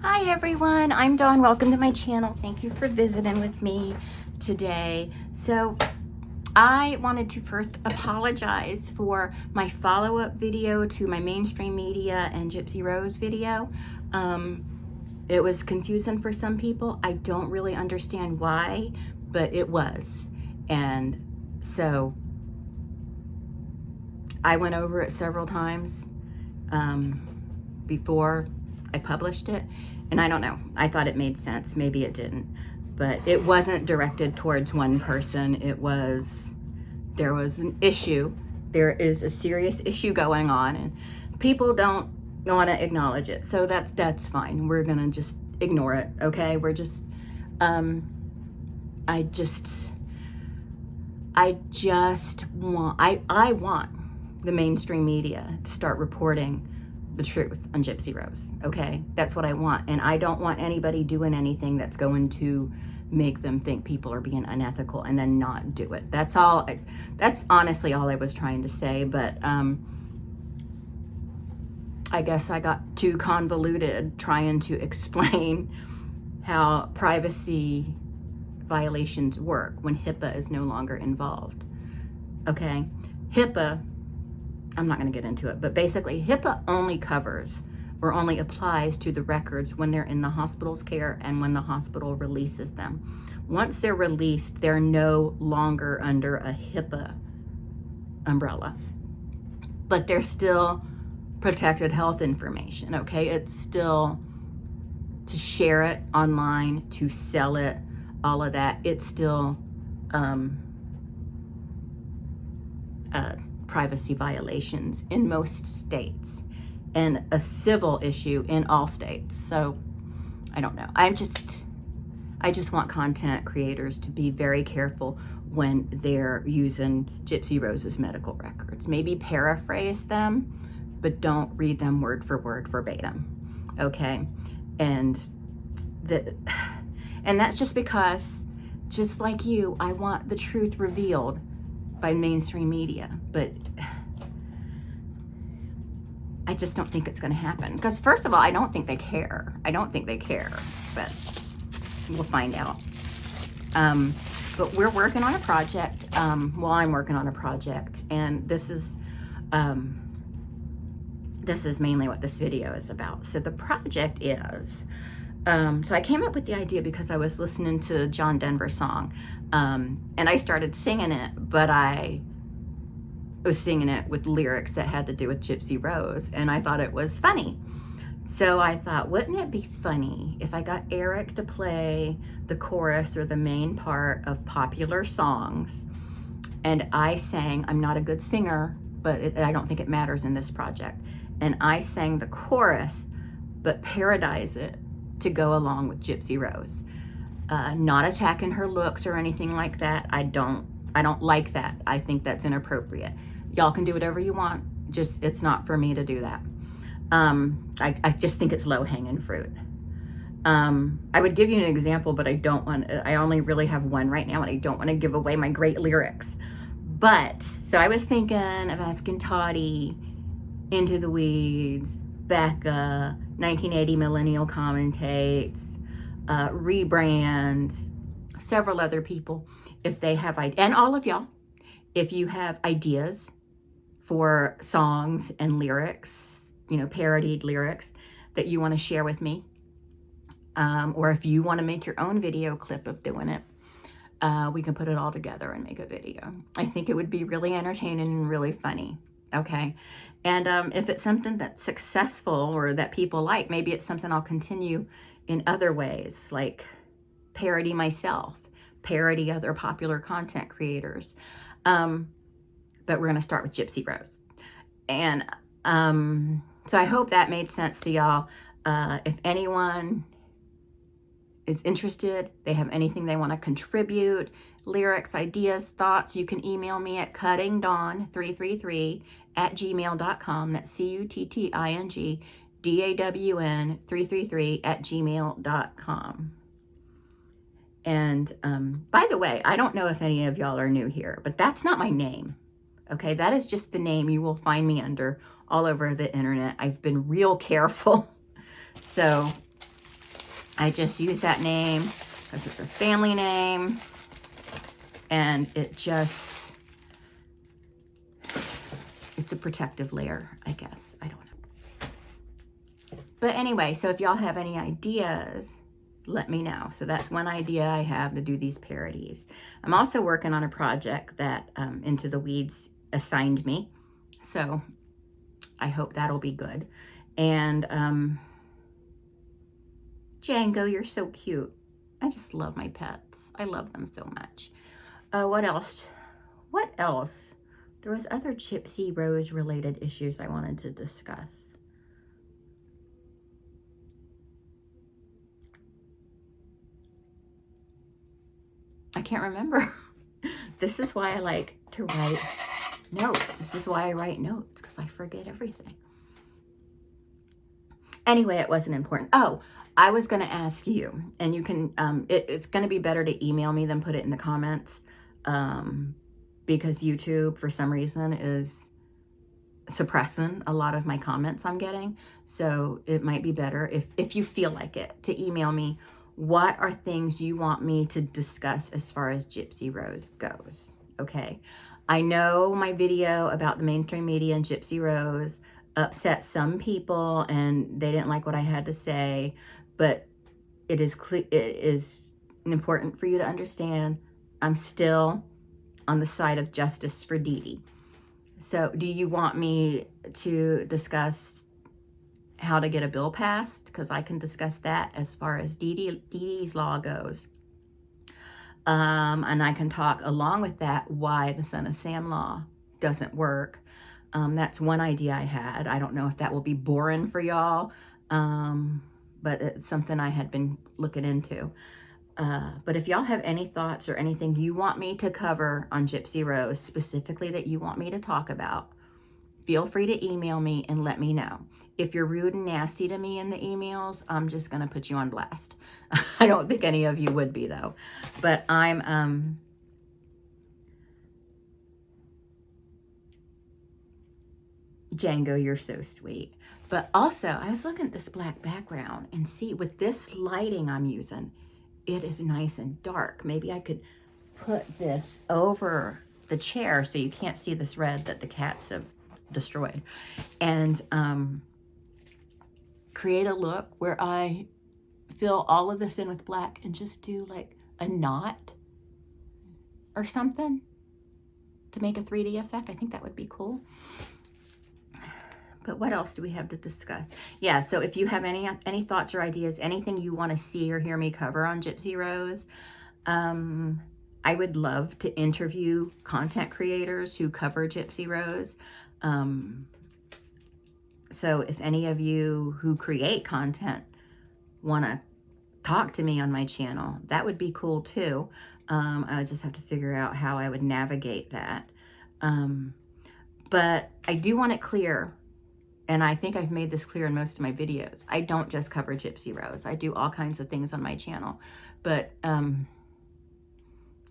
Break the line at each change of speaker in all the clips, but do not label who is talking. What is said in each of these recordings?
Hi everyone, I'm Dawn. Welcome to my channel. Thank you for visiting with me today. So I wanted to first apologize for my follow-up video to my mainstream media and Gypsy Rose video. It was confusing for some people. I don't really understand why, but it was. And so I went over it several times before I published it, and I don't know, I thought it made sense. Maybe it didn't, but it wasn't directed towards one person. There was an issue. There is a serious issue going on, and people don't want to acknowledge it. So that's fine. We're gonna just ignore it, okay? We're just, I want the mainstream media to start reporting the truth on Gypsy Rose, okay? That's what I want. And I don't want anybody doing anything that's going to make them think people are being unethical and then not do it. That's honestly all I was trying to say, but I guess I got too convoluted trying to explain how privacy violations work when HIPAA is no longer involved, okay? HIPAA, I'm not going to get into it, but basically HIPAA only covers or only applies to the records when they're in the hospital's care and when the hospital releases them. Once they're released, they're no longer under a HIPAA umbrella, but they're still protected health information, okay? It's still to share it online, to sell it, all of that. It's still privacy violations in most states and a civil issue in all states. So I don't know. I just want content creators to be very careful when they're using Gypsy Rose's medical records. Maybe paraphrase them, but don't read them word for word verbatim, okay? And that's just because, just like you, I want the truth revealed by mainstream media, but I just don't think it's going to happen. Because first of all, I don't think they care. But we'll find out. But we're working on a project. I'm working on a project, and this is mainly what this video is about. So the project is, so I came up with the idea because I was listening to John Denver's song, and I started singing it, but I was singing it with lyrics that had to do with Gypsy Rose, and I thought it was funny. So I thought, wouldn't it be funny if I got Eric to play the chorus or the main part of popular songs, and I sang, I'm not a good singer, but I don't think it matters in this project, and I sang the chorus, but parodize it to go along with Gypsy Rose. Not attacking her looks or anything like that. I don't like that. I think that's inappropriate. Y'all can do whatever you want. Just, it's not for me to do that. I just think it's low-hanging fruit. I would give you an example, but I only really have one right now, and I don't want to give away my great lyrics. But, so I was thinking of asking Toddy, Into the Weeds, Becca, 1980 Millennial Commentates, Rebrand, several other people, if they have, and all of y'all, if you have ideas for songs and lyrics, parodied lyrics that you want to share with me, or if you want to make your own video clip of doing it, we can put it all together and make a video. I think it would be really entertaining and really funny, okay? And if it's something that's successful or that people like, maybe it's something I'll continue in other ways, like parody myself, parody other popular content creators. But we're going to start with Gypsy Rose. And so I hope that made sense to y'all. If anyone is interested, they have anything they want to contribute, lyrics, ideas, thoughts, you can email me at cuttingdawn333@gmail.com. That's cuttingdawn333@gmail.com. And by the way, I don't know if any of y'all are new here, but that's not my name. Okay, that is just the name you will find me under all over the internet. I've been real careful. So I just use that name because it's a family name, and it's a protective layer, I guess. I don't know. But anyway, so if y'all have any ideas, let me know. So that's one idea I have, to do these parodies. I'm also working on a project that Into the Weeds assigned me. So I hope that'll be good. And Django, you're so cute. I just love my pets. I love them so much. What else? What else? There was other Gypsy Rose related issues I wanted to discuss. I can't remember. This is why I like to write notes. This is why I write notes, because I forget everything. Anyway, it wasn't important. Oh, I was going to ask you, and you can, it's going to be better to email me than put it in the comments, because YouTube, for some reason, is suppressing a lot of my comments I'm getting. So it might be better, if you feel like it, to email me. What are things you want me to discuss as far as Gypsy Rose goes? Okay. I know my video about the mainstream media and Gypsy Rose upset some people, and they didn't like what I had to say, but it is important for you to understand I'm still on the side of justice for Dee Dee. So do you want me to discuss how to get a bill passed? Because I can discuss that as far as Dee Dee's law goes. And I can talk along with that why the Son of Sam law doesn't work. That's one idea I had. I don't know if that will be boring for y'all, but it's something I had been looking into. But if y'all have any thoughts or anything you want me to cover on Gypsy Rose, specifically that you want me to talk about, feel free to email me and let me know. If you're rude and nasty to me in the emails, I'm just going to put you on blast. I don't think any of you would be, though. But I'm, Django, you're so sweet. But also, I was looking at this black background, and see, with this lighting I'm using, it is nice and dark. Maybe I could put this over the chair so you can't see this red that the cats have destroyed, and create a look where I fill all of this in with black and just do like a knot or something to make a 3D effect. I think that would be cool. But what else do we have to discuss? Yeah, so if you have any thoughts or ideas, anything you want to see or hear me cover on Gypsy Rose, I would love to interview content creators who cover Gypsy Rose. So if any of you who create content want to talk to me on my channel, that would be cool too. I would just have to figure out how I would navigate that. But I do want it clear, and I think I've made this clear in most of my videos, I don't just cover Gypsy Rose. I do all kinds of things on my channel. But,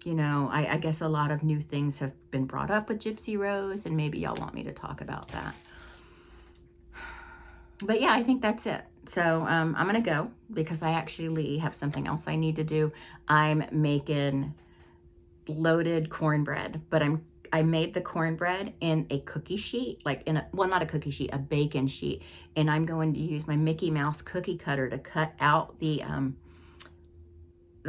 you know, I guess a lot of new things have been brought up with Gypsy Rose, and maybe y'all want me to talk about that. But yeah, I think that's it. So I'm going to go because I actually have something else I need to do. I'm making loaded cornbread, but I made the cornbread in a cookie sheet, like in a, well, not a cookie sheet, a bacon sheet. And I'm going to use my Mickey Mouse cookie cutter to cut out the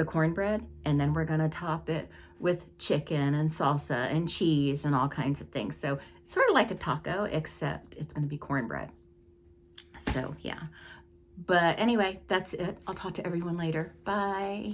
cornbread. And then we're going to top it with chicken and salsa and cheese and all kinds of things. So sort of like a taco, except it's going to be cornbread. So yeah, but anyway, that's it. I'll talk to everyone later. Bye.